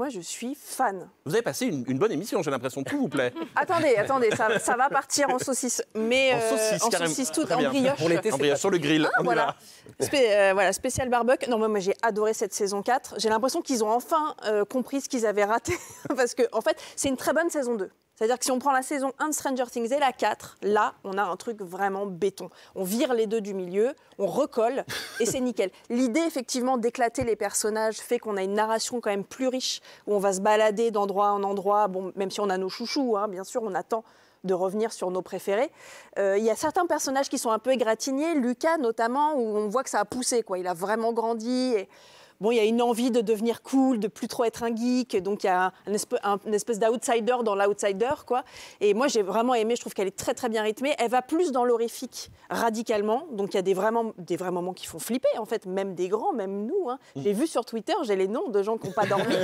moi, je suis fan. Vous avez passé une bonne émission, j'ai l'impression. Tout vous plaît. Attendez, ça va partir en saucisse. Mais en saucisse toute, très en bien. brioche. Pour l'été, en brioche, sur le grill. On y voilà. Voilà, spécial barbecue. Non, moi, j'ai adoré cette saison 4. J'ai l'impression qu'ils ont enfin compris ce qu'ils avaient raté. Parce que, en fait, c'est une très bonne saison 2. C'est-à-dire que si on prend la saison 1 de Stranger Things et la 4, là, on a un truc vraiment béton. On vire les deux du milieu, on recolle et c'est nickel. L'idée, effectivement, d'éclater les personnages fait qu'on a une narration quand même plus riche, où on va se balader d'endroit en endroit, bon, même si on a nos chouchous, hein, bien sûr, on attend de revenir sur nos préférés. Il y a certains personnages qui sont un peu égratignés, Lucas notamment, où on voit que ça a poussé, quoi. Il a vraiment grandi et... Bon, il y a une envie de devenir cool, de plus trop être un geek, donc il y a une espèce d'outsider dans l'outsider, quoi. Et moi, j'ai vraiment aimé, je trouve qu'elle est très, très bien rythmée. Elle va plus dans l'horrifique, radicalement, donc il y a des vrais moments qui font flipper, en fait, même des grands, même nous. Hein. J'ai vu sur Twitter, j'ai les noms de gens qui n'ont pas dormi.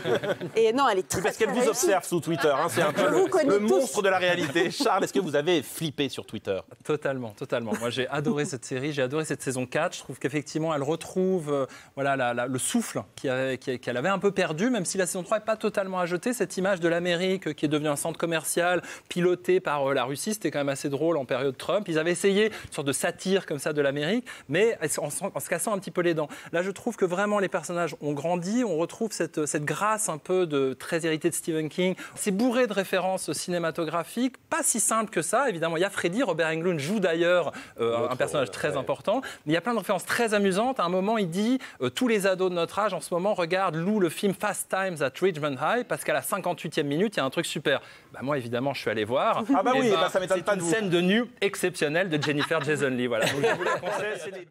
Et non, elle est très, parce qu'elle vous observe sous Twitter, hein, c'est un peu le monstre de la réalité. Charles, est-ce que vous avez flippé sur Twitter ? Totalement. Moi, j'ai adoré cette série, j'ai adoré cette saison 4. Je trouve qu'effectivement, elle retrouve le souffle qu'elle avait un peu perdu, même si la saison 3 n'est pas totalement à jeter. Cette image de l'Amérique qui est devenue un centre commercial piloté par la Russie, c'était quand même assez drôle en période Trump. Ils avaient essayé une sorte de satire comme ça de l'Amérique, mais en se cassant un petit peu les dents. Là, je trouve que vraiment les personnages ont grandi, on retrouve cette grâce un peu très héritée de Stephen King. C'est bourré de références cinématographiques, pas si simple que ça. Évidemment, il y a Freddy, Robert Englund joue d'ailleurs un personnage très important, mais il y a plein de références très amusantes. À un moment, il dit tous les ados de notre âge en ce moment regardent le film Fast Times at Ridgemont High parce qu'à la 58e minute, il y a un truc super. Moi, évidemment, je suis allé voir. Ah bah oui, ça m'étonne pas de vous. C'est une scène de nu exceptionnelle de Jennifer Jason Leigh. Voilà. Donc, je vous la conseille,